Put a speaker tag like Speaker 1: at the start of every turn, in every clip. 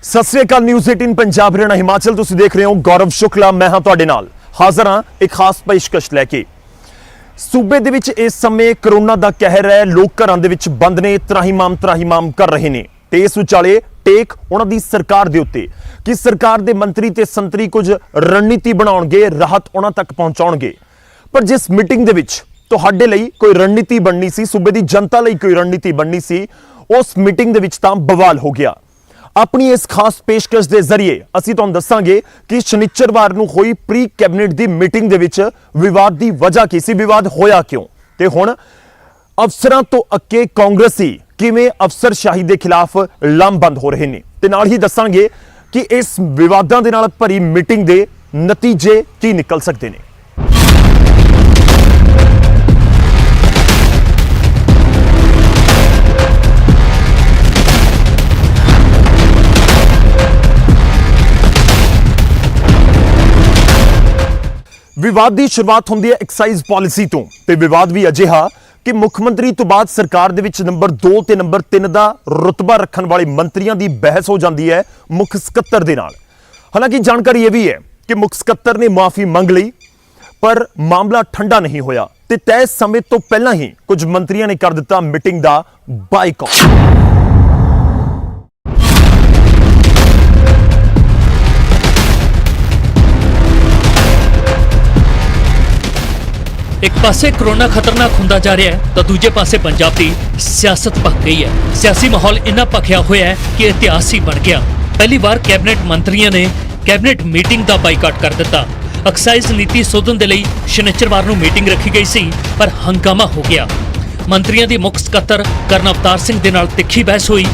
Speaker 1: सत श्री अकाल न्यूज़ 18 पंजाब हरियाणा हिमाचल तुसीं देख रहे हो। गौरव शुक्ला मैं हाँ तुहाडे नाल हाज़र हाँ एक खास पेशकश लैके। सूबे दे विच इस समय करोना दा कहर है। लोग घरां दे विच बंद ने, त्राहिमाम कर रहे ने ते इस विचाले टेक उन्हां दी सरकार दे उत्ते कि सरकार दे मंत्री ते संतरी कुछ रणनीति बनाउणगे, राहत उन्हां तक पहुंचाउणगे। पर जिस मीटिंग दे विच तुहाडे लई कोई रणनीति बननी सी, सूबे दी जनता लई कोई रणनीति बननी सी, उस मीटिंग दे विच तां बवाल हो गया। अपनी इस खास पेशकश के जरिए असीं तुहानूं दस्सांगे कि शनिचरवार नूं होई प्री कैबिनेट की मीटिंग दे विच विवाद की वजह की सी, विवाद होया क्यों ते हुण अफसरां तो अक्के कांग्रेसी किवें अफसरशाही के खिलाफ लामबंद हो रहे ने ते नाल ही दस्सांगे कि इस विवादां दे नाल भरी मीटिंग के नतीजे की निकल सकते हैं। विवाद की शुरुआत होंदी है एक्साइज पॉलिसी तो ते विवाद भी अजिहा कि मुख्यमंत्री तो बाद सरकार दे विच नंबर 2 ते नंबर 3 का रुतबा रखने वाले मंत्रियों की बहस हो जाती है मुख सकत्तर दे नाल। हालांकि जानकारी यह भी है कि मुख सकत्तर ने माफी मंग ली पर मामला ठंडा नहीं होया ते तय समय तो पहला ही कुछ मंत्रियों ने कर दिता मीटिंग का बाइकआउट।
Speaker 2: एक पासे कोरोना खतरनाक होंदा जा रहा है तो दूजे पासे पंजाब की सियासत पक गई है। सियासी माहौल इन्ना पखिया होया है कि इतिहास ही बन गया। पहली बार कैबिनेट मंत्रियों ने कैबिनेट मीटिंग का बाइकाट कर दिता। एक्साइज नीति सोधन दे लई शनिचरवार नूं मीटिंग रखी गई सी पर हंगामा हो गया। मंत्रियों की मुख सकत्तर करन अवतार सिंह दे नाल तिखी बहस हुई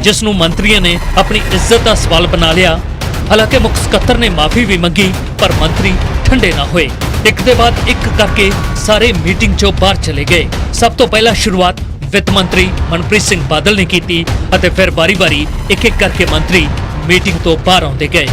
Speaker 2: जिस नूं मंत्रियों ने अपनी इज्जत का सवाल बना लिया। हालांकि मुख सकत्तर ने माफी भी मंगी पर मंत्री ठंडे ना होए। एक दे बाद एक करके सारे मीटिंग चों बाहर चले गए। सब तो पहला शुरुआत वित्त मंत्री मनप्रीत सिंह बादल ने की अते फिर बारी बारी एक एक करके मंत्री मीटिंग तो बाहर आउंदे गए।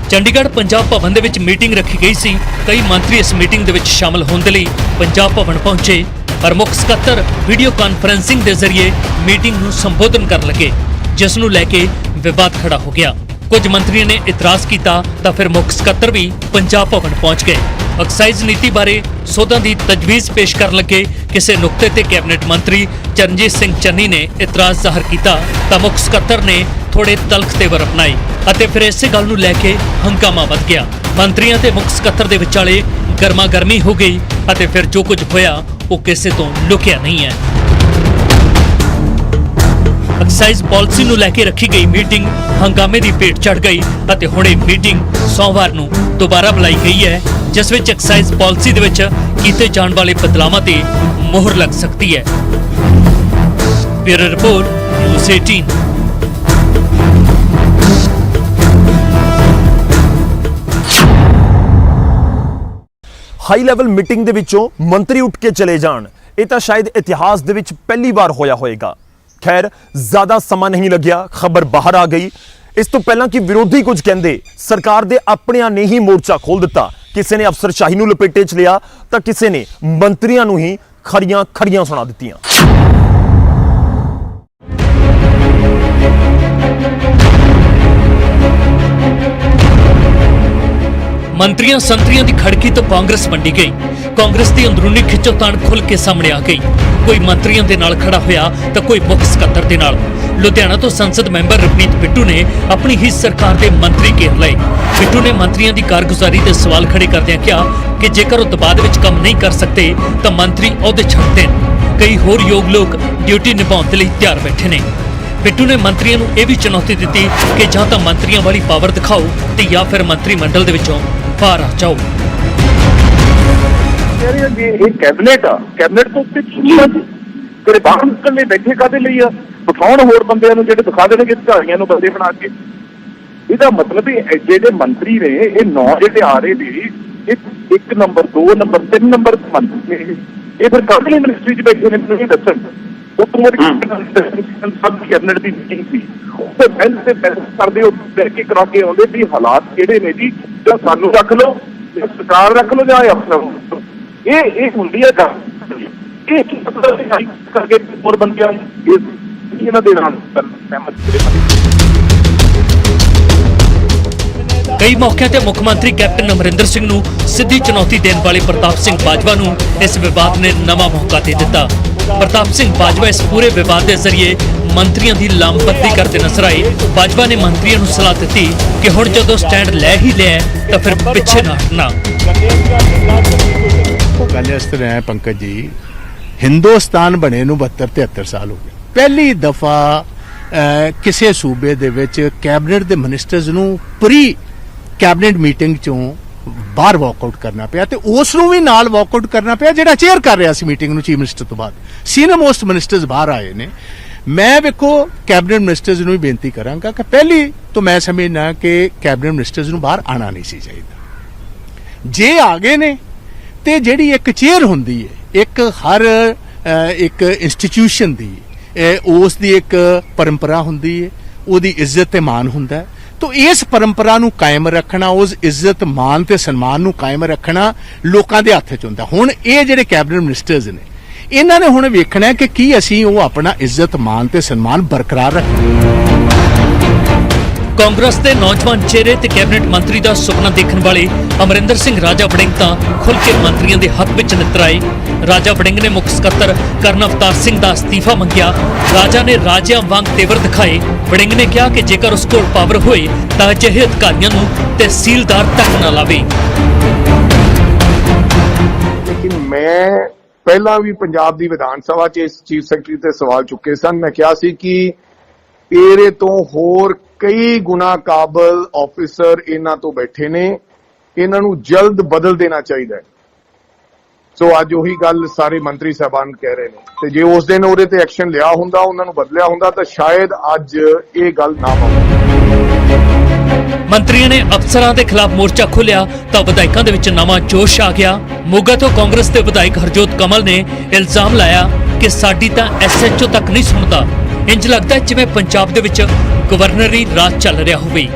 Speaker 2: चंडीगढ़ पंजाब भवन दे विच मीटिंग रखी गई सी। कई मंत्री इस मीटिंग दे विच शामिल होने के लिए पंजाब भवन पहुंचे पर मुख सकत्तर वीडियो कॉन्फ्रेंसिंग के जरिए मीटिंग नूं संबोधन कर लगे जिस नूं लैके विवाद खड़ा हो गया। कुछ मंत्रियों ने इतराज किया तो फिर मुख सकत्तर भी पंजाब भवन पहुंच गए। एक्साइज नीति बारे सोधां की तजवीज़ पेश कर लगे किसी नुकते ते कैबिनेट मंत्री चरणजीत सिंह चन्नी ने इतराज जाहिर किया तो मुख सकत्तर ने थोड़े तलख तेवर अपनाए अते फिर इस गल नूं लैके हंगामा वध गया। मंत्रियों ते मुख सकत्तर दे विचाले गर्मा गर्मी हो गई अते फिर जो कुछ होया वो किसी तो लुकिया नहीं है। एक्साइज पॉलिसी नूं लैके रखी गई मीटिंग हंगामे की भेट चढ़ गई अते हुणे मीटिंग सोमवार नूं दोबारा बुलाई गई है जिस विच एक्साइज पॉलिसी दे विच कीते जाण वाले बदलावां ते मोहर लग सकती है। Bureau report news 18।
Speaker 1: High level meeting दे विचों मंत्री उठ के चले जाण ये तां शायद इतिहास दे विच पहली बार होया होएगा। खैर ज्यादा समा नहीं लग्या, खबर बाहर आ गई। इस तो पहला कि विरोधी कुछ कहंदे सरकार दे अपनियां ने ही मोर्चा खोल दिता। किसी ने अफसरशाही नूं लपेटे च लिया तो किसी ने मंत्रियों नूं ही खरियां खरियां सुना दित्तियां।
Speaker 2: मंत्रियों संतरियों की खड़की तो कांग्रेस वंडी गई। कांग्रेस की अंदरूनी खिच्चोताण खुल के सामने आ गई। कोई मंत्रियों के नाल खड़ा होया तो कोई मुख सकत्तर दे नाल। लुधियाना तो संसद मैंबर रवनीत बिट्टू ने अपनी ही सरकार के मंत्री घेर लए। बिट्टू ने मंत्रियों की कारगुजारी ते सवाल खड़े करदिआं कहा कि जेकर वो दबाव विच काम नहीं कर सकते तो मंत्री अहुदे छड्ड देण। कई होर योग लोग ड्यूटी निभाउण लई तैयार बैठे ने। बिट्टू ने मंत्रियों को यह भी चुनौती दी कि जां तां मंत्रियों वाली पावर दिखाओ ते या फिर मंत्रिमंडल दे विचों बाहर आ जाओ।
Speaker 3: कैबिनेट आ, कैबिनेट तो उत्ते तेरे बाहर निकलने बैठे कादे लई आ, बिठाउण होर बंदिਆਂ ਨੂੰ ਜਿਹੜੇ ਦਿਖਾ ਦੇਣਗੇ ਝਾੜੀਆਂ ਨੂੰ ਬੰਦੇ ਬਣਾ ਕੇ। ਇਹਦਾ ਮਤਲਬ ਇਹ ਜਿਹੜੇ ਮੰਤਰੀ ਨੇ ਇਹ 9 ਜਿਹੜੇ ਆ ਰਹੇ ਨੇ ਇਹ 1 ਨੰਬਰ 2 ਨੰਬਰ 3 ਨੰਬਰ ਮੰਤਰੀ ਨੇ ਇਹ ਫਿਰ ਕਾਹਦੀ ਮਿਨਿਸਟਰੀ 'ਚ ਬੈਠੇ ਨੇ ਮੈਨੂੰ ਨਹੀਂ ਦੱਸਣ। ਉਹ ਤੋਂ ਸਭ ਕੈਬਨਿਟ ਦੀ ਮੀਟਿੰਗ ਸੀ ਉੱਥੇ ਬੈਂਚ ਤੇ ਬੈਠ ਕਰਦੇ ਉਹ ਬੈਠ ਕੇ ਕਰਾ ਕੇ ਆਉਂਦੇ ਵੀ ਹਾਲਾਤ ਕਿਹੜੇ ਨੇ ਜੀ ਜਾਂ ਸਾਨੂੰ ਰੱਖ ਲਓ ਜਾਂ ਸਰਕਾਰ ਰੱਖ ਲਓ ਜਾਂ ਅਫਸਰ ਇਹ ਹੁੰਦੀ ਹੈ ਗੱਲ। ਇਹ ਕੀ ਮਤਲਬ ਕਰके ਹੋਰ ਬੰਦਿਆਂ ਇਹਨਾਂ ਦੇ ਨਾਲ ਸਹਿਮਤ
Speaker 2: ਕਈ ਮੌਕਿਆਂ ਤੇ ਮੁੱਖ ਮੰਤਰੀ ਕੈਪਟਨ ਅਮਰਿੰਦਰ ਸਿੰਘ ਨੂੰ ਸਿੱਧੀ ਚੁਣੌਤੀ ਦੇਣ ਵਾਲੇ ਪ੍ਰਤਾਪ ਸਿੰਘ ਬਾਜਵਾ ਨੂੰ ਇਸ ਵਿਵਾਦ ਨੇ ਨਵਾਂ ਮੌਕਾ ਦੇ ਦਿੱਤਾ। ਪ੍ਰਤਾਪ ਸਿੰਘ ਬਾਜਵਾ ਇਸ ਪੂਰੇ ਵਿਵਾਦ ਦੇ ਜ਼ਰੀਏ ਮੰਤਰੀਆਂ ਦੀ ਲਾਮਬੰਦੀ ਕਰਦੇ ਨਜ਼ਰ ਆਏ। ਬਾਜਵਾ ਨੇ ਮੰਤਰੀਆਂ ਨੂੰ ਸਲਾਹ ਦਿੱਤੀ ਕਿ ਹੁਣ ਜਦੋਂ ਸਟੈਂਡ ਲੈ ਹੀ ਲਿਆ ਤਾਂ ਫਿਰ ਪਿੱਛੇ ਨਾ ਹਟਣਾ।
Speaker 4: ਗੱਲ ਇਸ ਤਰ੍ਹਾਂ ਹੈ ਪੰਕਜ ਜੀ, ਹਿੰਦੁਸਤਾਨ ਬਣੇ ਨੂੰ 72-73 ਸਾਲ ਹੋ ਗਏ। ਪਹਿਲੀ ਦਫਾ ਕਿਸੇ ਸੂਬੇ ਦੇ ਵਿੱਚ ਕੈਬਨਿਟ ਦੇ ਮਿਨਿਸਟਰਸ ਨੂੰ ਪ੍ਰੀ ਕੈਬਨਿਟ ਮੀਟਿੰਗ ਚੋਂ ਬਾਹਰ ਵਾਕਆਊਟ ਕਰਨਾ ਪਿਆ ਤੇ ਉਸ ਨੂੰ ਵੀ ਨਾਲ ਵਾਕਆਊਟ ਕਰਨਾ ਪਿਆ ਜਿਹੜਾ ਚੇਅਰ ਕਰ ਰਿਹਾ ਸੀ ਮੀਟਿੰਗ ਨੂੰ, ਚੀਫ ਮਿਨਿਸਟਰ ਤੋਂ ਬਾਅਦ ਸੀਨੀਅਰ ਮੋਸਟ ਮਿਨਿਸਟਰਸ ਬਾਹਰ ਆਏ ਨੇ। ਮੈਂ ਵੇਖੋ ਕੈਬਨਿਟ ਮਿਨਿਸਟਰਸ ਨੂੰ ਵੀ ਬੇਨਤੀ ਕਰਾਂਗਾ ਕਿ ਪਹਿਲੀ ਤੋਂ ਮੈਂ ਸਮਝਣਾ ਕਿ ਕੈਬਨਿਟ ਮਿਨਿਸਟਰਸ ਨੂੰ ਬਾਹਰ ਆਣਾ ਨਹੀਂ ਸੀ ਚਾਹੀਦਾ। ਜੇ ਆ ਗਏ ਨੇ ਤੇ ਜਿਹੜੀ ਇੱਕ ਚੇਅਰ ਹੁੰਦੀ ਹੈ ਇੱਕ ਹਰ ਇੱਕ ਇੰਸਟੀਟਿਊਸ਼ਨ ਦੀ ਉਸ ਦੀ ਇੱਕ ਪਰੰਪਰਾ ਹੁੰਦੀ ਹੈ, ਉਹਦੀ ਇੱਜ਼ਤ ਤੇ ਮਾਣ ਹੁੰਦਾ ਹੈ। ਤੋ ਇਸ ਪਰੰਪਰਾ ਨੂੰ ਕਾਇਮ ਰੱਖਣਾ, ਉਸ ਇੱਜ਼ਤ ਮਾਣ ਤੇ ਸਨਮਾਨ ਨੂੰ ਕਾਇਮ ਰੱਖਣਾ ਲੋਕਾਂ ਦੇ ਹੱਥ 'ਚ ਹੁੰਦਾ। ਹੁਣ ਇਹ ਜਿਹੜੇ ਕੈਬਨਿਟ ਮਿਨਿਸਟਰਸ ਨੇ ਇਹਨਾਂ ਨੇ ਹੁਣ ਵੇਖਣਾ ਕਿ ਕੀ ਅਸੀਂ ਉਹ ਆਪਣਾ ਇੱਜ਼ਤ ਮਾਣ ਤੇ ਸਨਮਾਨ ਬਰਕਰਾਰ ਰੱਖਣਾ।
Speaker 2: ਕਾਂਗਰਸ ਦੇ ਨੌਜਵਾਨ ਚਿਹਰੇ ਤੇ ਕੈਬਨਿਟ ਮੰਤਰੀ ਦਾ ਸੁਪਨਾ ਦੇਖਣ ਵਾਲੇ ਅਮਰਿੰਦਰ ਸਿੰਘ ਰਾਜਾ ਵੜਿੰਗ ਤਾਂ ਖੁੱਲ੍ਹ ਕੇ ਮੰਤਰੀਆਂ ਦੇ ਹੱਕ ਵਿੱਚ ਨਿੱਤਰ ਆਏ। ਰਾਜਾ ਵੜਿੰਗ ਨੇ ਮੁੱਖ ਸਕੱਤਰ ਕਰਨ ਅਵਤਾਰ ਸਿੰਘ ਦਾ ਅਸਤੀਫਾ ਮੰਗਿਆ। ਰਾਜਾ ਨੇ ਰਾਜਿਆਂ ਵਾਂਗ ਤੇਵਰ ਦਿਖਾਏ। ਵੜਿੰਗ ਨੇ ਕਿਹਾ ਕਿ ਜੇਕਰ ਉਸ ਕੋਲ ਪਾਵਰ ਹੋਏ ਤਾਂ ਅਜਿਹੇ ਅਧਿਕਾਰੀਆਂ ਨੂੰ ਤਹਿਸੀਲਦਾਰ ਤੱਕ ਨਾ ਲਾਵੇ।
Speaker 5: ਲੇਕਿਨ ਮੈਂ ਪਹਿਲਾਂ ਵੀ ਪੰਜਾਬ ਦੀ ਵਿਧਾਨ ਸਭਾ 'ਚ ਇਸ ਚੀਫ ਸੈਕਟਰੀ ਤੇ ਸਵਾਲ ਚੁੱਕੇ ਸਨ। ਮੈਂ ਕਿਹਾ ਸੀ ਕਿ ਇਹਦੇ ਤੋਂ ਹੋਰ ਕਈ ਗੁਣਾ ਕਾਬਲ ਆਫੀਸਰ ਇਹਨਾਂ ਤੋਂ ਬੈਠੇ ਨੇ, ਇਹਨਾਂ ਨੂੰ ਜਲਦ ਬਦਲ ਦੇਣਾ ਚਾਹੀਦਾ ਹੈ। ਸੋ ਅੱਜ ਉਹੀ ਗੱਲ ਸਾਰੇ ਮੰਤਰੀ ਸਾਹਿਬਾਨ ਕਹਿ ਰਹੇ ਨੇ ਤੇ ਜੇ ਉਸ ਦਿਨ ਉਹਦੇ ਤੇ ਐਕਸ਼ਨ ਲਿਆ ਹੁੰਦਾ, ਉਹਨਾਂ ਨੂੰ ਬਦਲਿਆ ਹੁੰਦਾ ਤਾਂ ਸ਼ਾਇਦ ਅੱਜ ਇਹ ਗੱਲ ਨਾ ਹੋਵੇ।
Speaker 2: ਮੰਤਰੀਆਂ ਨੇ ਅਫਸਰਾਂ ਦੇ ਖਿਲਾਫ ਮੋਰਚਾ ਖੋਲ੍ਹਿਆ ਤਾਂ ਵਿਧਾਇਕਾਂ ਦੇ ਵਿੱਚ ਨਵਾਂ ਜੋਸ਼ ਆ ਗਿਆ। ਮੋਗਾ ਤੋਂ ਕਾਂਗਰਸ ਦੇ ਵਿਧਾਇਕ ਹਰਜੋਤ ਕਮਲ ਨੇ ਇਲਜ਼ਾਮ ਲਾਇਆ ਕਿ ਸਾਡੀ ਤਾਂ ਐਸਐਚਓ ਤੱਕ ਨਹੀਂ ਸੁਣਦਾ। ਇੰਜ ਲੱਗਦਾ ਜਿਵੇਂ ਪੰਜਾਬ ਦੇ ਵਿੱਚ ਗਵਰਨਰੀ ਰਾਜ ਚੱਲ ਰਿਹਾ ਹੋਵੇ।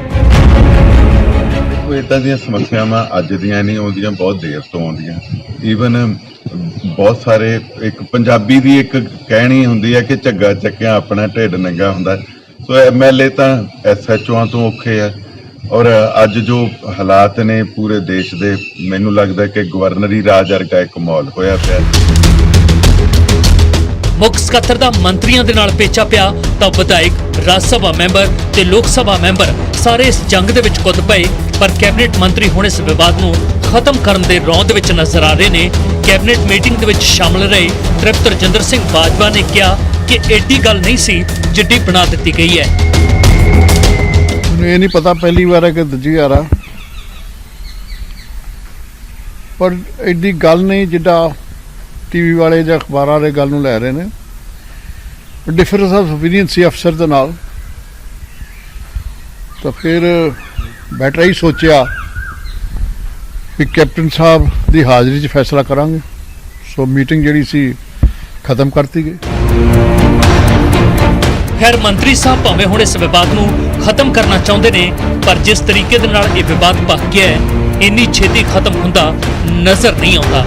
Speaker 6: ਇਦਾਂ ਦੀਆਂ ਸਮੱਸਿਆਵਾਂ ਅੱਜ ਦੀਆਂ ਨਹੀਂ ਆਉਂਦੀਆਂ, ਬਹੁਤ ਦੇਰ ਤੋਂ ਆਉਂਦੀਆਂ। ਈਵਨ ਬਹੁਤ ਸਾਰੇ ਇੱਕ ਪੰਜਾਬੀ ਦੀ ਇੱਕ ਕਹਿਣੀ ਹੁੰਦੀ ਹੈ ਕਿ ਝੱਗਾ ਚੱਕਿਆ ਆਪਣਾ ਢਿੱਡ ਨੰਗਾ ਹੁੰਦਾ। ਸੋ ਐਮਐਲਏ ਤਾਂ ਐਸਐਚਓਆਂ ਤੋਂ ਔਖੇ ਆ ਔਰ ਅੱਜ ਜੋ ਹਾਲਾਤ ਨੇ ਪੂਰੇ ਦੇਸ਼ ਦੇ, ਮੈਨੂੰ ਲੱਗਦਾ ਕਿ ਗਵਰਨਰੀ ਰਾਜ ਵਰਗਾ ਇੱਕ ਮਾਹੌਲ ਹੋਇਆ ਪਿਆ।
Speaker 2: ਮੁੱਖ ਸਕੱਤਰ ਦਾ ਮੰਤਰੀਆਂ ਦੇ ਨਾਲ ਪੇਚਾ ਪਿਆ ਤਾਂ ਵਿਧਾਇਕ, ਰਾਜ ਸਭਾ ਮੈਂਬਰ ਤੇ ਲੋਕ ਸਭਾ ਮੈਂਬਰ ਸਾਰੇ ਇਸ ਜੰਗ ਦੇ ਵਿੱਚ ਕੁੱਦ ਪਏ। ਪਰ ਕੈਬਨਿਟ ਮੰਤਰੀ ਹੁਣ ਇਸ ਵਿਵਾਦ ਨੂੰ ਖਤਮ ਕਰਨ ਦੇ ਰੌਂਦ ਵਿੱਚ ਨਜ਼ਰ ਆ ਰਹੇ ਨੇ। ਕੈਬਨਿਟ ਮੀਟਿੰਗ ਦੇ ਵਿੱਚ ਸ਼ਾਮਲ ਰਹੇ ਤ੍ਰਿਪਤ ਰਜਿੰਦਰ ਸਿੰਘ ਬਾਜਵਾ ਨੇ ਕਿਹਾ ਕਿ ਐਡੀ ਗੱਲ ਨਹੀਂ ਸੀ ਜਿੱਡੀ ਬਣਾ ਦਿੱਤੀ ਗਈ ਹੈ।
Speaker 7: ਮੈਨੂੰ ਇਹ ਨਹੀਂ ਪਤਾ ਪਹਿਲੀ ਵਾਰ ਹੈ ਕਿ ਦੂਜੀ ਵਾਰ ਆ, ਪਰ ਐਡੀ ਗੱਲ ਨਹੀਂ ਜਿੱਦਾਂ ਟੀਵੀ ਵਾਲੇ ਜਾਂ ਅਖਬਾਰਾਂ ਵਾਲੇ ਗੱਲ ਨੂੰ ਲੈ ਰਹੇ ਨੇ। ਡਿਫਰੈਂਸ ਆਫ ਓਪੀਨੀਅਨ ਸੀ ਅਫਸਰ ਦੇ ਨਾਲ, ਤਾਂ ਫਿਰ ਬੈਟਰ ਹੀ ਸੋਚਿਆ ਕਿ ਕੈਪਟਨ ਸਾਹਿਬ ਦੀ ਹਾਜ਼ਰੀ 'ਚ ਫੈਸਲਾ ਕਰਾਂਗੇ। ਸੋ ਮੀਟਿੰਗ ਜਿਹੜੀ ਸੀ ਖਤਮ ਕਰਤੀ ਗਈ।
Speaker 2: ਖੈਰ ਮੰਤਰੀ ਸਾਹਿਬ ਭਾਵੇਂ ਹੁਣ ਇਸ ਵਿਵਾਦ ਨੂੰ ਖਤਮ ਕਰਨਾ ਚਾਹੁੰਦੇ ਨੇ, ਪਰ ਜਿਸ ਤਰੀਕੇ ਦੇ ਨਾਲ ਇਹ ਵਿਵਾਦ ਭਖ ਗਿਆ ਹੈ ਇੰਨੀ ਛੇਤੀ ਖਤਮ ਹੁੰਦਾ ਨਜ਼ਰ ਨਹੀਂ ਆਉਂਦਾ।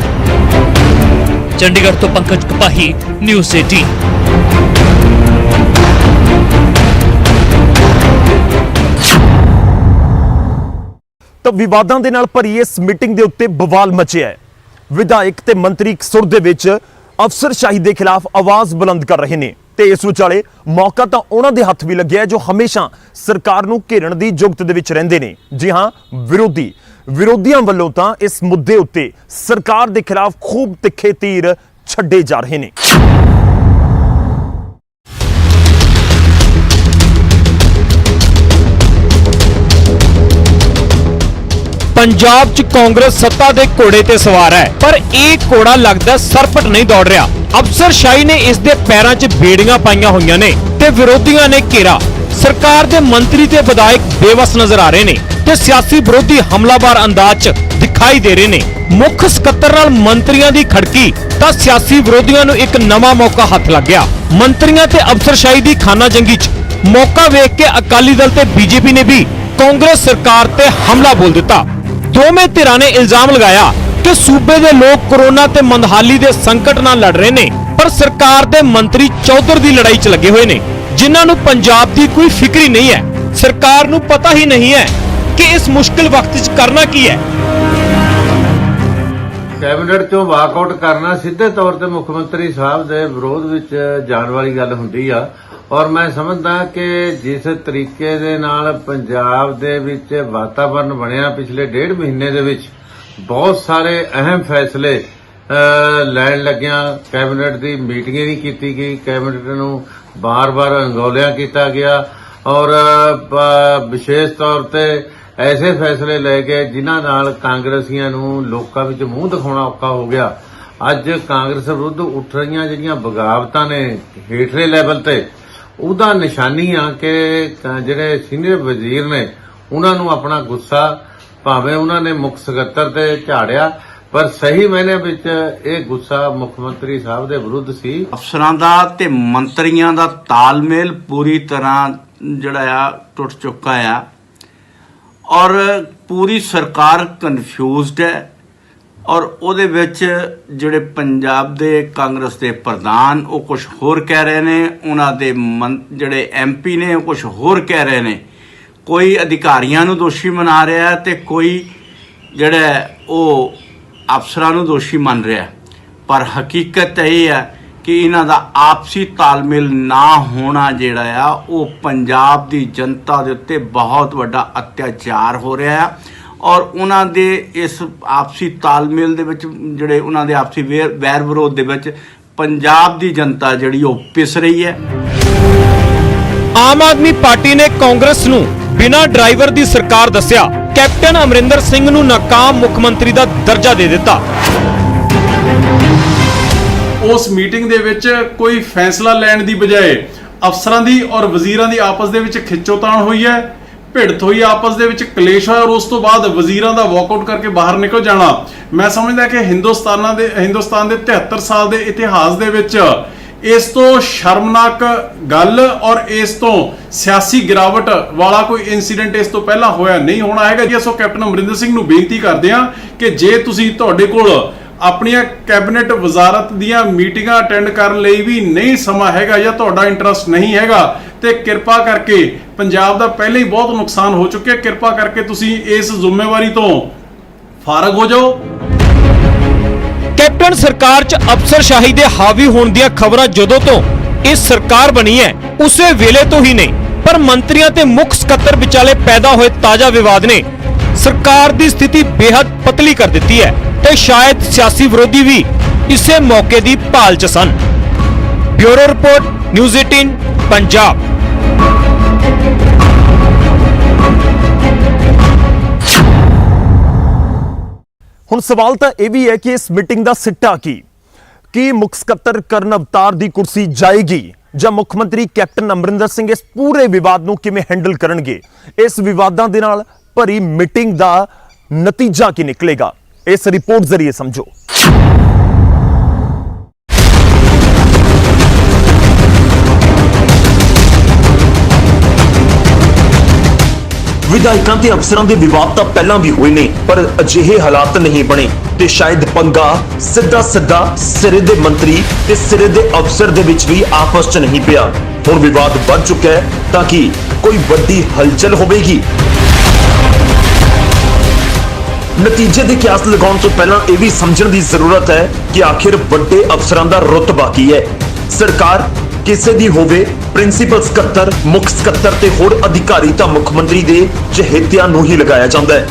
Speaker 2: ਚੰਡੀਗੜ੍ਹ ਤੋਂ ਪੰਕਜ ਕਪਾਹੀ, ਨਿਊਜ਼ 18।
Speaker 1: ਤਾਂ ਵਿਵਾਦਾਂ ਦੇ ਨਾਲ ਭਰੀ ਇਸ ਮੀਟਿੰਗ ਦੇ ਉੱਤੇ ਬਵਾਲ ਮਚਿਆ ਹੈ। ਵਿਧਾਇਕ ਤੇ ਮੰਤਰੀ ਇੱਕ ਸੁਰ ਦੇ ਵਿੱਚ ਅਫਸਰਸ਼ਾਹੀ ਦੇ ਖਿਲਾਫ ਆਵਾਜ਼ ਬੁਲੰਦ ਕਰ ਰਹੇ ਨੇ ਤੇ ਇਸ ਵਿਚਾਲੇ ਮੌਕਾ ਤਾਂ ਉਹਨਾਂ ਦੇ ਹੱਥ ਵੀ ਲੱਗਿਆ ਜੋ ਹਮੇਸ਼ਾ ਸਰਕਾਰ ਨੂੰ ਘੇਰਨ ਦੀ ਜੁਗਤ ਦੇ ਵਿੱਚ ਰਹਿੰਦੇ ਨੇ। ਜੀ ਹਾਂ, ਵਿਰੋਧੀਆਂ ਵੱਲੋਂ ਤਾਂ ਇਸ ਮੁੱਦੇ ਉੱਤੇ ਸਰਕਾਰ ਦੇ ਖਿਲਾਫ ਖੂਬ ਤਿੱਖੇ ਤੀਰ ਛੱਡੇ ਜਾ ਰਹੇ ਨੇ।
Speaker 8: ਪੰਜਾਬ 'ਚ ਕਾਂਗਰਸ ਸੱਤਾ ਦੇ ਘੋੜੇ ਤੇ ਸਵਾਰ ਹੈ, ਪਰ ਇਹ ਘੋੜਾ ਲੱਗਦਾ ਸਰਪਟ ਨਹੀਂ ਦੌੜ ਰਿਹਾ। ਅਫਸਰਸ਼ਾਹੀ ਨੇ ਇਸ ਦੇ ਪੈਰਾਂ 'ਚ ਬੇੜੀਆਂ ਪਾਈਆਂ ਹੋਈਆਂ ਨੇ ਤੇ ਵਿਰੋਧੀਆਂ ਨੇ ਘੇਰਾ। ਸਰਕਾਰ ਦੇ ਮੰਤਰੀ ਤੇ ਵਿਧਾਇਕ ਬੇਵਸ ਨਜ਼ਰ ਆ ਰਹੇ ਨੇ ਤੇ ਸਿਆਸੀ ਵਿਰੋਧੀ ਹਮਲਾਵਰ ਅੰਦਾਜ਼ 'ਚ ਦਿਖਾਈ ਦੇ ਰਹੇ ਨੇ। ਮੁੱਖ ਸਕੱਤਰ ਨਾਲ ਮੰਤਰੀਆਂ ਦੀ ਖੜਕੀ ਤਾਂ ਸਿਆਸੀ ਵਿਰੋਧੀਆਂ ਨੂੰ ਇੱਕ ਨਵਾਂ ਮੌਕਾ ਹੱਥ ਲੱਗ ਗਿਆ। ਮੰਤਰੀਆਂ ਤੇ ਅਫਸਰਸ਼ਾਹੀ ਦੀ ਖਾਨਾਜੰਗੀ 'ਚ ਮੌਕਾ ਵੇਖ ਕੇ ਅਕਾਲੀ ਦਲ ਤੇ ਬੀਜੇਪੀ ਨੇ ਵੀ ਕਾਂਗਰਸ ਸਰਕਾਰ ਤੇ ਹਮਲਾ ਬੋਲ ਦਿੱਤਾ। ਦੋਵੇਂ ਧਿਰਾਂ ਨੇ ਇਲਜ਼ਾਮ ਲਗਾਇਆ ਕਿ ਸੂਬੇ ਦੇ ਲੋਕ ਕੋਰੋਨਾ ਤੇ ਮੰਦਹਾਲੀ ਦੇ ਸੰਕਟ ਨਾਲ ਲੜ ਰਹੇ ਨੇ ਪਰ ਸਰਕਾਰ ਦੇ ਮੰਤਰੀ ਚੌਧਰ ਦੀ ਲੜਾਈ 'ਚ ਲੱਗੇ ਹੋਏ ਨੇ, ਜਿਨ੍ਹਾਂ ਨੂੰ ਪੰਜਾਬ ਦੀ ਕੋਈ ਫਿਕਰ ਹੀ ਨਹੀਂ ਹੈ। ਸਰਕਾਰ ਨੂੰ ਪਤਾ ਹੀ ਨਹੀਂ ਹੈ ਕਿ ਇਸ ਮੁਸ਼ਕਿਲ ਵਕਤ 'ਚ ਕਰਨਾ ਕੀ ਹੈ।
Speaker 9: ਕੈਬਨਿਟ ਚੋਂ ਵਾਕਆਊਟ ਕਰਨਾ ਸਿੱਧੇ ਤੌਰ ਤੇ ਮੁੱਖ ਮੰਤਰੀ ਸਾਹਿਬ ਦੇ ਵਿਰੋਧ ਵਿੱਚ ਜਾਣ ਵਾਲੀ ਗੱਲ ਹੁੰਦੀ ਆ, ਔਰ ਮੈਂ ਸਮਝਦਾ ਕਿ ਜਿਸ ਤਰੀਕੇ ਦੇ ਨਾਲ ਪੰਜਾਬ ਦੇ ਵਿੱਚ ਵਾਤਾਵਰਣ ਬਣਿਆ ਪਿਛਲੇ 1.5 ਮਹੀਨੇ ਦੇ ਵਿੱਚ ਬਹੁਤ ਸਾਰੇ ਅਹਿਮ ਫੈਸਲੇ ਲੈਣ ਲੱਗਿਆਂ ਕੈਬਨਿਟ ਦੀ ਮੀਟਿੰਗ ਨਹੀਂ ਕੀਤੀ ਗਈ, ਕੈਬਨਿਟ ਨੂੰ ਬਾਰ-ਬਾਰ ਅੰਗੋਲਿਆ ਕੀਤਾ ਗਿਆ ਔਰ ਵਿਸ਼ੇਸ਼ ਤੌਰ ਤੇ ਐਸੇ ਫੈਸਲੇ ਲਏ ਗਏ ਜਿਨ੍ਹਾਂ ਨਾਲ ਕਾਂਗਰਸੀਆਂ ਨੂੰ ਲੋਕਾਂ ਵਿੱਚ ਮੂੰਹ ਦਿਖਾਉਣਾ ਔਖਾ ਹੋ ਗਿਆ। ਅੱਜ ਕਾਂਗਰਸ ਵਿਰੁੱਧ ਉੱਠ ਰਹੀਆਂ ਜਿਹੜੀਆਂ ਬਗਾਵਤਾਂ ਨੇ ਹੇਠਲੇ ਲੈਵਲ ਤੇ, ਉਹਦਾ ਨਿਸ਼ਾਨੀ ਆ ਕਿ ਜਿਹੜੇ ਸੀਨੀਅਰ ਵਜ਼ੀਰ ਨੇ ਉਹਨਾਂ ਨੂੰ ਆਪਣਾ ਗੁੱਸਾ ਭਾਵੇਂ ਉਹਨਾਂ ਨੇ ਮੁੱਖ ਸਕੱਤਰ ਤੇ ਝਾੜਿਆ, ਪਰ ਸਹੀ ਮਾਇਨੇ ਵਿੱਚ ਇਹ ਗੁੱਸਾ ਮੁੱਖ ਮੰਤਰੀ ਸਾਹਿਬ ਦੇ ਵਿਰੁੱਧ ਸੀ।
Speaker 10: ਅਫਸਰਾਂ ਦਾ ਤੇ ਮੰਤਰੀਆਂ ਦਾ ਤਾਲਮੇਲ ਪੂਰੀ ਤਰ੍ਹਾਂ ਜਿਹੜਾ ਆ ਟੁੱਟ ਚੁੱਕਾ ਆ ਔਰ ਪੂਰੀ ਸਰਕਾਰ ਕਨਫਿਊਜ਼ਡ ਹੈ ਔਰ ਉਹਦੇ ਵਿੱਚ ਜਿਹੜੇ ਪੰਜਾਬ ਦੇ ਕਾਂਗਰਸ ਦੇ ਪ੍ਰਧਾਨ ਉਹ ਕੁਝ ਹੋਰ ਕਹਿ ਰਹੇ ਨੇ, ਉਹਨਾਂ ਦੇ ਜਿਹੜੇ ਐਮਪੀ ਨੇ ਉਹ ਕੁਝ ਹੋਰ ਕਹਿ ਰਹੇ ਨੇ। ਕੋਈ ਅਧਿਕਾਰੀਆਂ ਨੂੰ ਦੋਸ਼ੀ ਮਨਾ ਰਿਹਾ ਤੇ ਕੋਈ ਜਿਹੜਾ ਉਹ ਅਫਸਰਾਂ ਨੂੰ ਦੋਸ਼ੀ ਮੰਨ ਰਿਹਾ, ਪਰ ਹਕੀਕਤ ਇਹ ਹੈ ਕਿ ਇਹਨਾਂ ਦਾ ਆਪਸੀ ਤਾਲਮੇਲ ਨਾ ਹੋਣਾ ਜਿਹੜਾ ਆ ਉਹ ਪੰਜਾਬ ਦੀ ਜਨਤਾ ਦੇ ਉੱਤੇ ਬਹੁਤ ਵੱਡਾ ਅਤਿਆਚਾਰ ਹੋ ਰਿਹਾ ਹੈ ਔਰ ਉਹਨਾਂ ਦੇ ਇਸ ਆਪਸੀ ਤਾਲਮੇਲ ਦੇ ਵਿੱਚ ਜਿਹੜੇ ਉਹਨਾਂ ਦੇ ਆਪਸੀ ਵੈਰ ਵਿਰੋਧ ਦੇ ਵਿੱਚ ਪੰਜਾਬ ਦੀ ਜਨਤਾ ਜਿਹੜੀ ਉਹ ਪਿਸ ਰਹੀ ਹੈ।
Speaker 8: ਆਮ ਆਦਮੀ ਪਾਰਟੀ ਨੇ ਕਾਂਗਰਸ ਨੂੰ ਬਿਨਾਂ ਡਰਾਈਵਰ ਦੀ ਸਰਕਾਰ ਦੱਸਿਆ, ਕੈਪਟਨ ਅਮਰਿੰਦਰ ਸਿੰਘ ਨੂੰ ਨਾਕਾਮ ਮੁੱਖ ਮੰਤਰੀ ਦਾ ਦਰਜਾ ਦੇ ਦਿੱਤਾ।
Speaker 11: ਉਸ ਮੀਟਿੰਗ ਦੇ ਵਿੱਚ ਕੋਈ ਫੈਸਲਾ ਲੈਣ ਦੀ ਬਜਾਏ ਅਫਸਰਾਂ ਦੀ ਔਰ ਵਜ਼ੀਰਾਂ ਦੀ ਆਪਸ ਦੇ ਵਿੱਚ ਖਿੱਚੋਤਾਣ ਹੋਈ ਹੈ, ਭਿੜਤ ਹੋਈ ਆਪਸ ਦੇ ਵਿੱਚ ਕਲੇਸ਼ ਹੋਇਆ ਔਰ ਉਸ ਤੋਂ ਬਾਅਦ ਵਜ਼ੀਰਾਂ ਦਾ ਵਾਕਆਊਟ ਕਰਕੇ ਬਾਹਰ ਨਿਕਲ ਜਾਣਾ। ਮੈਂ ਸਮਝਦਾ ਕਿ ਹਿੰਦੁਸਤਾਨ ਦੇ 73 ਸਾਲ ਦੇ ਇਤਿਹਾਸ ਦੇ ਵਿੱਚ ਇਸ ਤੋਂ ਸ਼ਰਮਨਾਕ ਗੱਲ ਔਰ ਇਸ ਤੋਂ ਸਿਆਸੀ ਗਿਰਾਵਟ ਵਾਲਾ ਕੋਈ ਇਨਸੀਡੈਂਟ ਇਸ ਤੋਂ ਪਹਿਲਾਂ ਹੋਇਆ ਨਹੀਂ ਹੋਣਾ ਹੈਗਾ ਜੀ। ਸੋ ਕੈਪਟਨ ਅਮਰਿੰਦਰ ਸਿੰਘ ਨੂੰ ਬੇਨਤੀ ਕਰਦੇ ਹਾਂ ਕਿ ਜੇ ਤੁਸੀਂ ਤੁਹਾਡੇ ਕੋਲ ਆਪਣੀਆਂ ਕੈਬਨਿਟ ਵਜ਼ਾਰਤ ਦੀਆਂ ਮੀਟਿੰਗਾਂ ਅਟੈਂਡ ਕਰਨ ਲਈ ਵੀ ਨਹੀਂ ਸਮਾਂ ਹੈਗਾ ਜਾਂ ਤੁਹਾਡਾ ਇੰਟਰਸਟ ਨਹੀਂ ਹੈਗਾ ਤੇ ਕਿਰਪਾ ਕਰਕੇ, ਪੰਜਾਬ ਦਾ ਪਹਿਲਾਂ ਹੀ ਬਹੁਤ ਨੁਕਸਾਨ ਹੋ ਚੁੱਕਿਆ, ਕਿਰਪਾ ਕਰਕੇ ਤੁਸੀਂ ਇਸ ਜ਼ਿੰਮੇਵਾਰੀ ਤੋਂ ਫਾਰਗ ਹੋ ਜਾਓ।
Speaker 8: ਕੈਪਟਨ ਸਰਕਾਰ 'ਚ ਅਫਸਰਸ਼ਾਹੀ ਦੇ ਹਾਵੀ ਹੋਣ ਦੀਆਂ ਖਬਰਾਂ ਜਦੋਂ ਤੋਂ ਇਹ ਸਰਕਾਰ ਬਣੀ ਹੈ ਉਸੇ ਵੇਲੇ ਤੋਂ ਹੀ ਨੇ, ਪਰ ਮੰਤਰੀਆਂ ਤੇ ਮੁੱਖ ਸਕੱਤਰ ਵਿਚਾਲੇ ਪੈਦਾ ਹੋਏ ਤਾਜ਼ਾ ਵਿਵਾਦ ਨੇ ਸਰਕਾਰ ਦੀ ਸਥਿਤੀ ਬੇहद ਪਤਲੀ ਕਰ ਦਿੱਤੀ ਹੈ ਤੇ ਸ਼ਾਇਦ ਸਿਆਸੀ ਵਿਰੋਧੀ ਵੀ ਇਸੇ ਮੌਕੇ ਦੀ ਭਾਲ 'ਚ ਸਨ। Bureau report, news 18 Punjab.
Speaker 1: ਹੁਣ ਸਵਾਲ ਤਾਂ ਇਹ ਵੀ ਹੈ ਕਿ ਇਸ ਮੀਟਿੰਗ ਦਾ ਸਿੱਟਾ ਕੀ ਮੁੱਖ ਸਕੱਤਰ ਕਰਨ ਅਵਤਾਰ ਦੀ ਕੁਰਸੀ ਜਾਏਗੀ ਜਾਂ ਮੁੱਖ ਮੰਤਰੀ ਕੈਪਟਨ ਅਮਰਿੰਦਰ ਸਿੰਘ ਇਸ ਪੂਰੇ ਵਿਵਾਦ ਨੂੰ ਕਿਵੇਂ ਹੈਂਡਲ ਕਰਨਗੇ? ਇਸ ਵਿਵਾਦਾਂ ਦੇ ਨਾਲ ਭਰੀ ਮੀਟਿੰਗ ਦਾ ਨਤੀਜਾ ਕੀ ਨਿਕਲੇਗਾ? ਇਸ ਰਿਪੋਰਟ ਜ਼ਰੀਏ ਸਮਝੋ। ਵਿਧਾਇਕਾਂ ਤੇ ਅਫਸਰਾਂ ਦੇ ਵਿਵਾਦ ਤਾਂ ਪਹਿਲਾਂ ਵੀ ਹੋਏ ਨੇ, ਪਰ ਅਜਿਹੇ ਹਾਲਾਤ ਨਹੀਂ ਬਣੇ ਤੇ ਸ਼ਾਇਦ ਪੰਗਾ ਸਿੱਧਾ ਸਿਰੇ ਦੇ ਮੰਤਰੀ ਤੇ ਸਿਰੇ ਦੇ ਅਫਸਰ ਦੇ ਵਿੱਚ ਵੀ ਆਪਸ 'ਚ ਨਹੀਂ ਪਿਆ। ਹੁਣ ਵਿਵਾਦ ਵੱਧ ਚੁੱਕਾ ਹੈ ਤਾਂ ਕਿ ਕੋਈ ਵੱਡੀ ਹਲਚਲ ਹੋਵੇਗੀ। ਨਤੀਜੇ ਦੇ ਕਿਆਸ ਲਗਾਉਣ ਤੋਂ ਪਹਿਲਾਂ ਇਹ ਵੀ ਸਮਝਣ ਦੀ ਜ਼ਰੂਰਤ ਹੈ ਕਿ ਆਖਿਰ ਵੱਡੇ ਅਫਸਰਾਂ ਦਾ ਰੁਤਬਾ ਕੀ ਹੈ। ਸਰਕਾਰ ਕਿਸੇ ਦੀ ਹੋਵੇ, ਪ੍ਰਿੰਸੀਪਲ ਸਕੱਤਰ, ਮੁੱਖ ਸਕੱਤਰ ਤੇ ਹੋਰ ਅਧਿਕਾਰੀ ਤਾਂ ਮੁੱਖ ਮੰਤਰੀ ਦੇ ਚਹੇਤਿਆਂ ਨੂੰ ਹੀ ਲਗਾਇਆ ਜਾਂਦਾ ਹੈ।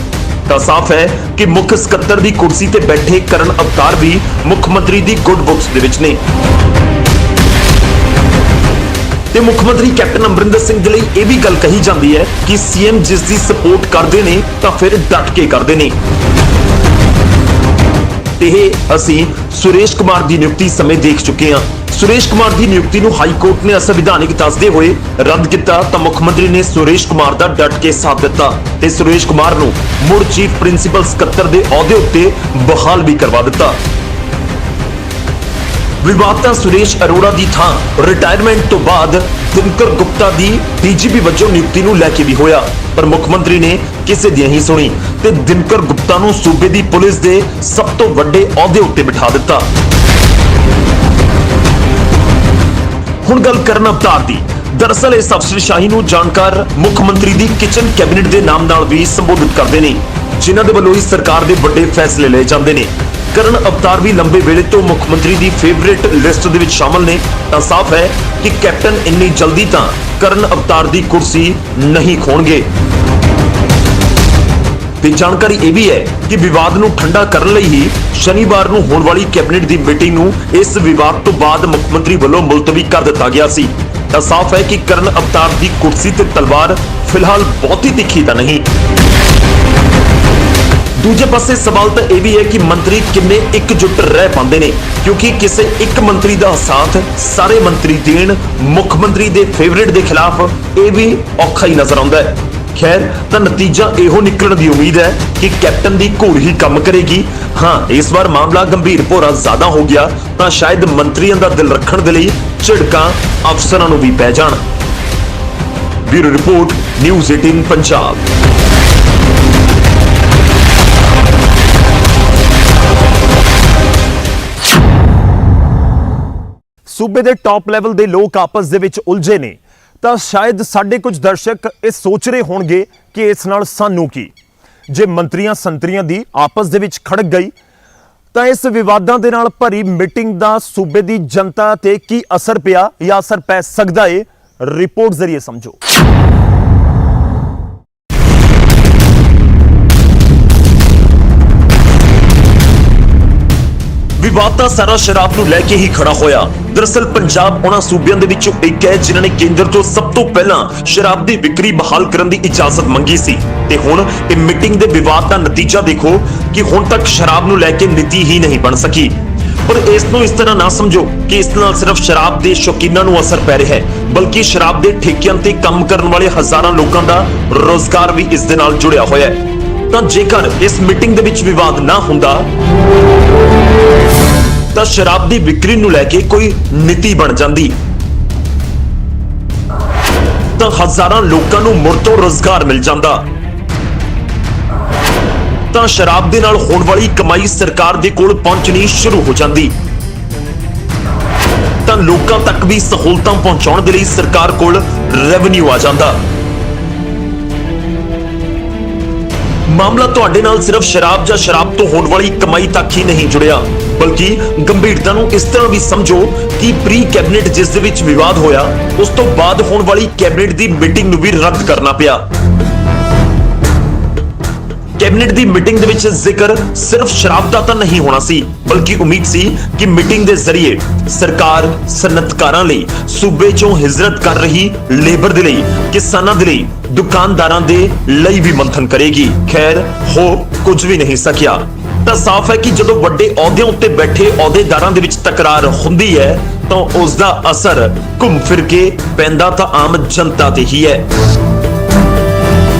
Speaker 1: ਤਾਂ ਸਾਫ਼ ਹੈ ਕਿ ਮੁੱਖ ਸਕੱਤਰ ਦੀ ਕੁਰਸੀ ਤੇ ਬੈਠੇ ਕਰਨ ਅਵਤਾਰ ਵੀ ਮੁੱਖ ਮੰਤਰੀ ਦੀ ਗੁੱਡ ਬੁੱਕਸ ਦੇ ਵਿੱਚ ਨੇ ਤੇ ਮੁੱਖ ਮੰਤਰੀ ਕੈਪਟਨ ਅਮਰਿੰਦਰ ਸਿੰਘ ਦੇ ਲਈ ਇਹ ਵੀ ਗੱਲ ਕਹੀ ਜਾਂਦੀ ਹੈ ਕਿ ਸੀਐਮ ਜਿਸ ਦੀ ਸਪੋਰਟ ਕਰਦੇ ਨੇ ਤਾਂ ਫਿਰ ਡਟ ਕੇ ਕਰਦੇ ਨੇ। ਇਹ ਅਸੀਂ ਸੁਰੇਸ਼ ਕੁਮਾਰ ਦੀ ਨਿਯੁਕਤੀ ਸਮੇਂ ਦੇਖ ਚੁੱਕੇ ਹਾਂ। ਸੁਰੇਸ਼ ਕੁਮਾਰ ਦੀ ਨਿਯੁਕਤੀ ਨੂੰ ਹਾਈ ਕੋਰਟ ਨੇ ਅਸੰਵਿਧਾਨਿਕ ਦੱਸਦੇ ਹੋਏ ਰੱਦ ਕੀਤਾ ਤਾਂ ਮੁੱਖ ਮੰਤਰੀ ਨੇ ਸੁਰੇਸ਼ ਕੁਮਾਰ ਦਾ ਡਟ ਕੇ ਸਾਥ ਦਿੱਤਾ ਤੇ ਸੁਰੇਸ਼ ਕੁਮਾਰ ਨੂੰ ਮੁੜ ਚੀਫ ਪ੍ਰਿੰਸੀਪਲ ਸਕੱਤਰ ਦੇ ਅਹੁਦੇ ਉੱਤੇ ਬਹਾਲ ਵੀ ਕਰਵਾ ਦਿੱਤਾ। ਵਿਵਾਦ ਤਾਂ ਸੁਰੇਸ਼ ਅਰੋੜਾ ਦੀ ਥਾਂ ਰਿਟਾਇਰਮੈਂਟ ਤੋਂ ਬਾਅਦ ਦਿਨਕਰ ਗੁਪਤਾ ਦੀ ਡੀਜੀਪੀ ਵਜੋਂ ਨਿਯੁਕਤੀ ਨੂੰ ਲੈ ਕੇ ਵੀ ਹੋਇਆ, ਪਰ ਮੁੱਖ ਮੰਤਰੀ ਨੇ ਕਿਸੇ ਦੀ ਨਹੀਂ ਸੁਣੀ ਤੇ ਦਿਨਕਰ ਗੁਪਤਾ ਨੂੰ ਸੂਬੇ ਦੀ ਪੁਲਿਸ ਦੇ ਸਭ ਤੋਂ ਵੱਡੇ ਅਹੁਦੇ ਉੱਤੇ ਬਿਠਾ ਦਿੱਤਾ। ਹੁਣ ਗੱਲ ਕਰਨ ਅਵਤਾਰ ਦੀ। ਦਰਅਸਲ ਇਸ ਅਫਸਰਸ਼ਾਹੀ ਨੂੰ ਜਾਣਕਾਰ ਮੁੱਖ ਮੰਤਰੀ ਦੀ ਕਿਚਨ ਕੈਬਨਿਟ ਦੇ ਨਾਮ ਨਾਲ ਵੀ ਸੰਬੋਧਿਤ ਕਰਦੇ ਨੇ, ਜਿਨ੍ਹਾਂ ਦੇ ਵੱਲੋਂ ਹੀ ਸਰਕਾਰ ਦੇ ਵੱਡੇ ਫੈਸਲੇ ਲਏ ਜਾਂਦੇ ਨੇ। ਕਰਨ ਅਵਤਾਰ ਵੀ ਲੰਬੇ ਵੇਲੇ ਤੋਂ ਮੁੱਖ ਮੰਤਰੀ ਦੀ ਫੇਵਰੇਟ ਲਿਸਟ ਦੇ ਵਿੱਚ ਸ਼ਾਮਲ ਨੇ, ਤਾਂ ਸਾਫ਼ ਹੈ ਕਿ ਕੈਪਟਨ ਇੰਨੀ ਜਲਦੀ ਤਾਂ ਕਰਨ ਅਵਤਾਰ ਦੀ ਕੁਰਸੀ ਨਹੀਂ ਖੋਣਗੇ। ਤੇ ਜਾਣਕਾਰੀ ਇਹ ਵੀ ਹੈ ਕਿ ਵਿਵਾਦ ਨੂੰ ਠੰਡਾ ਕਰਨ ਲਈ ਹੀ ਸ਼ਨੀਵਾਰ ਨੂੰ ਹੋਣ ਵਾਲੀ ਕੈਬਨਿਟ ਦੀ ਮੀਟਿੰਗ ਨੂੰ ਇਸ ਵਿਵਾਦ ਤੋਂ ਬਾਅਦ ਮੁੱਖ ਮੰਤਰੀ ਵੱਲੋਂ ਮੁਲਤਵੀ ਕਰ ਦਿੱਤਾ ਗਿਆ ਸੀ। ਤਾਂ ਸਾਫ਼ ਹੈ ਕਿ ਕਰਨ ਅਵਤਾਰ ਦੀ ਕੁਰਸੀ ਤੇ ਤਲਵਾਰ ਫਿਲਹਾਲ ਬਹੁਤੀ ਤਿੱਖੀ ਤਾਂ ਨਹੀਂ। ਦੂਜੇ ਪਾਸੇ ਸਵਾਲ ਤਾਂ ਇਹ ਵੀ ਹੈ ਕਿ ਮੰਤਰੀ ਕਿੰਨੇ ਇਕਜੁੱਟ ਰਹਿ ਪਾਉਂਦੇ ਨੇ, ਕਿਉਂਕਿ ਕਿਸੇ ਇੱਕ ਮੰਤਰੀ ਦਾ ਸਾਥ ਸਾਰੇ ਮੰਤਰੀ ਦੇਣ ਮੁੱਖ ਮੰਤਰੀ ਦੇ ਫੇਵਰੇਟ ਦੇ ਖਿਲਾਫ ਇਹ ਵੀ ਔਖਾ ਹੀ ਨਜ਼ਰ ਆਉਂਦਾ ਹੈ। ਖੈਰ, ਤਾਂ ਨਤੀਜਾ ਇਹੋ ਨਿਕਲਣ ਦੀ ਉਮੀਦ ਹੈ ਕਿ ਕੈਪਟਨ ਦੀ ਘੋੜ ਹੀ ਕੰਮ ਕਰੇਗੀ। ਹਾਂ, ਇਸ ਵਾਰ ਮਾਮਲਾ ਗੰਭੀਰ ਭੋਰਾ ਜ਼ਿਆਦਾ ਹੋ ਗਿਆ ਤਾਂ ਸ਼ਾਇਦ ਮੰਤਰੀਆਂ ਦਾ ਦਿਲ ਰੱਖਣ ਦੇ ਲਈ ਝਿੜਕਾਂ ਅਫਸਰਾਂ ਨੂੰ ਵੀ ਪੈ ਜਾਣ। Bureau report, news 18 Punjab. ਸੂਬੇ ਦੇ ਟੌਪ ਲੈਵਲ ਦੇ ਲੋਕ ਆਪਸ ਦੇ ਵਿੱਚ ਉਲਝੇ ਨੇ, ਤਾਂ ਸ਼ਾਇਦ ਸਾਡੇ ਕੁਝ ਦਰਸ਼ਕ ਇਹ ਸੋਚ ਰਹੇ ਹੋਣਗੇ ਕਿ ਇਸ ਨਾਲ ਸਾਨੂੰ ਕੀ। ਜੇ ਮੰਤਰੀਆਂ ਸੰਤਰੀਆਂ ਦੀ ਆਪਸ ਦੇ ਵਿੱਚ ਖੜਕ ਗਈ ਤਾਂ ਇਸ ਵਿਵਾਦਾਂ ਦੇ ਨਾਲ ਭਰੀ ਮੀਟਿੰਗ ਦਾ ਸੂਬੇ ਦੀ ਜਨਤਾ ਤੇ ਕੀ ਅਸਰ ਪਿਆ ਜਾਂ ਅਸਰ ਪੈ ਸਕਦਾ ਏ, ਰਿਪੋਰਟ ਜ਼ਰੀਏ ਸਮਝੋ। ਵਿਵਾਦ ਤਾਂ ਸਾਰਾ ਸ਼ਰਾਬ ਨੂੰ ਲੈ ਕੇ ਹੀ ਖੜਾ ਹੋਇਆ। ਦਰਅਸਲ ਪੰਜਾਬ ਉਹਨਾਂ ਸੂਬਿਆਂ ਦੇ ਵਿੱਚੋਂ ਇੱਕ ਹੈ ਜਿਨ੍ਹਾਂ ਨੇ ਕੇਂਦਰ ਤੋਂ ਸਭ ਤੋਂ ਪਹਿਲਾਂ ਸ਼ਰਾਬ ਦੀ ਵਿਕਰੀ ਬਹਾਲ ਕਰਨ ਦੀ ਇਜਾਜ਼ਤ ਮੰਗੀ ਸੀ, ਤੇ ਹੁਣ ਇਹ ਮੀਟਿੰਗ ਦੇ ਵਿਵਾਦ ਦਾ ਨਤੀਜਾ ਦੇਖੋ ਕਿ ਹੁਣ ਤੱਕ ਸ਼ਰਾਬ ਨੂੰ ਲੈ ਕੇ ਨੀਤੀ ਹੀ ਨਹੀਂ ਬਣ ਸਕੀ। ਪਰ ਇਸ ਨੂੰ ਇਸ ਤਰ੍ਹਾਂ ਨਾ ਸਮਝੋ ਕਿ ਇਸ ਨਾਲ ਸਿਰਫ ਸ਼ਰਾਬ ਦੇ ਸ਼ੌਕੀਨਾਂ ਨੂੰ ਅਸਰ ਪੈ ਰਿਹਾ ਹੈ, ਬਲਕਿ ਸ਼ਰਾਬ ਦੇ ਠੇਕਿਆਂ ਤੇ ਕੰਮ ਕਰਨ ਵਾਲੇ ਹਜ਼ਾਰਾਂ ਲੋਕਾਂ ਦਾ ਰੋਜ਼ਗਾਰ ਵੀ ਇਸ ਦੇ ਨਾਲ ਜੁੜਿਆ ਹੋਇਆ ਹੈ। ਤਾਂ ਜੇਕਰ ਇਸ ਮੀਟਿੰਗ ਦੇ ਵਿੱਚ ਵਿਵਾਦ ਨਾ ਹੁੰਦਾ ਤਾਂ ਸ਼ਰਾਬ ਦੀ ਵਿਕਰੀ ਨੂੰ ਲੈ ਕੇ ਕੋਈ ਨੀਤੀ ਬਣ ਜਾਂਦੀ, ਤਾਂ ਹਜ਼ਾਰਾਂ ਲੋਕਾਂ ਨੂੰ ਮੁੜ ਤੋਂ ਰੋਜ਼ਗਾਰ ਮਿਲ ਜਾਂਦਾ, ਤਾਂ ਸ਼ਰਾਬ ਦੇ ਨਾਲ ਹੋਣ ਵਾਲੀ ਕਮਾਈ ਸਰਕਾਰ ਦੇ ਕੋਲ ਪਹੁੰਚਣੀ ਸ਼ੁਰੂ ਹੋ ਜਾਂਦੀ, ਤਾਂ ਲੋਕਾਂ ਤੱਕ ਵੀ ਸਹੂਲਤਾਂ ਪਹੁੰਚਾਉਣ ਦੇ ਲਈ ਸਰਕਾਰ ਕੋਲ ਰੈਵਨਿਊ ਆ ਜਾਂਦਾ। ਮਾਮਲਾ ਤੁਹਾਡੇ ਨਾਲ ਸਿਰਫ ਸ਼ਰਾਬ ਜਾਂ ਸ਼ਰਾਬ ਤੋਂ ਹੋਣ ਵਾਲੀ ਕਮਾਈ ਤੱਕ ਹੀ ਨਹੀਂ ਜੁੜਿਆ, ਬਲਕਿ ਗੰਭੀਰਤਾ ਨੂੰ ਇਸ ਤਰ੍ਹਾਂ ਵੀ ਸਮਝੋ ਕਿ ਪ੍ਰੀ ਕੈਬਨਿਟ ਜਿਸ ਦੇ ਵਿੱਚ ਵਿਵਾਦ ਹੋਇਆ, ਉਸ ਤੋਂ ਬਾਅਦ ਹੋਣ ਵਾਲੀ ਕੈਬਨਿਟ ਦੀ ਮੀਟਿੰਗ ਨੂੰ ਵੀ ਰੱਦ ਕਰਨਾ ਪਿਆ। ਕੈਬਨਿਟ ਦੀ ਮੀਟਿੰਗ ਦੇ ਵਿੱਚ ਜ਼ਿਕਰ ਸਿਰਫ ਸ਼ਰਾਬ ਦਾ ਤਾਂ ਨਹੀਂ ਹੋਣਾ ਸੀ, ਬਲਕਿ ਉਮੀਦ ਸੀ ਕਿ ਮੀਟਿੰਗ ਦੇ ਜ਼ਰੀਏ ਸਰਕਾਰ ਸਨਅਤਕਾਰਾਂ ਲਈ, ਸੂਬੇ ਚੋਂ ਹਿਜਰਤ ਕਰ ਰਹੀ ਲੇਬਰ ਦੇ ਲਈ, ਕਿਸਾਨਾਂ ਦੇ ਲਈ, ਦੁਕਾਨਦਾਰਾਂ ਦੇ ਲਈ ਵੀ ਮੰਥਨ ਕਰੇਗੀ। ਖੈਰ, ਹੋ ਕੁਝ ਵੀ ਨਹੀਂ ਸਕਿਆ। ਤਾਂ ਸਾਫ਼ ਹੈ ਕਿ ਜਦੋਂ ਵੱਡੇ ਅਹੁਦਿਆਂ ਉੱਤੇ ਬੈਠੇ ਅਹੁਦੇਦਾਰਾਂ ਦੇ ਵਿੱਚ ਤਕਰਾਰ ਹੁੰਦੀ ਹੈ ਤਾਂ ਉਸ ਦਾ ਅਸਰ ਘੁੰਮ ਫਿਰ ਕੇ ਪੈਂਦਾ ਤਾਂ ਆਮ ਜਨਤਾ ਤੇ ਹੀ ਹੈ।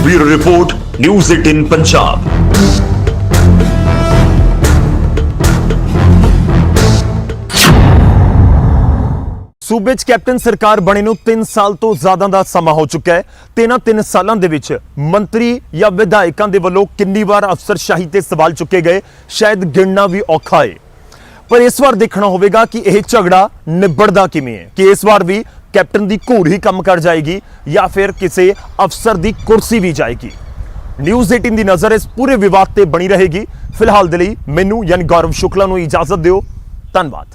Speaker 1: Bureau report, news 18 Punjab. ਸੂਬੇ 'ਚ ਕੈਪਟਨ ਸਰਕਾਰ ਬਣੇ ਨੂੰ 3 ਸਾਲ ਤੋਂ ਜ਼ਿਆਦਾ ਦਾ ਸਮਾਂ ਹੋ ਚੁੱਕਾ ਹੈ ਤੇ ਇਹਨਾਂ 3 ਸਾਲਾਂ ਦੇ ਵਿੱਚ ਮੰਤਰੀ ਜਾਂ ਵਿਧਾਇਕਾਂ ਦੇ ਵੱਲੋਂ ਕਿੰਨੀ ਵਾਰ ਅਫਸਰਸ਼ਾਹੀ ਤੇ ਸਵਾਲ ਚੁੱਕੇ ਗਏ, ਸ਼ਾਇਦ ਗਿਣਨਾ ਵੀ ਔਖਾ ਹੈ। ਪਰ ਇਸ ਵਾਰ ਦੇਖਣਾ ਹੋਵੇਗਾ ਕਿ ਇਹ ਝਗੜਾ ਨਿਬੜਦਾ ਕਿਵੇਂ ਹੈ, ਕਿ ਇਸ ਵਾਰ ਵੀ ਕੈਪਟਨ ਦੀ ਘੂਰ ਹੀ ਕੰਮ ਕਰ ਜਾਏਗੀ ਜਾਂ ਫਿਰ ਕਿਸੇ ਅਫਸਰ ਦੀ ਕੁਰਸੀ ਵੀ ਜਾਏਗੀ। ਨਿਊਜ਼ 18 ਦੀ ਨਜ਼ਰ ਇਸ ਪੂਰੇ ਵਿਵਾਦ ਤੇ ਬਣੀ ਰਹੇਗੀ। ਫਿਲਹਾਲ ਦੇ ਲਈ ਮੈਨੂੰ ਯਾਨੀ ਗੌਰਵ ਸ਼ੁਕਲਾ ਨੂੰ ਇਜਾਜ਼ਤ ਦਿਓ। ਧੰਨਵਾਦ।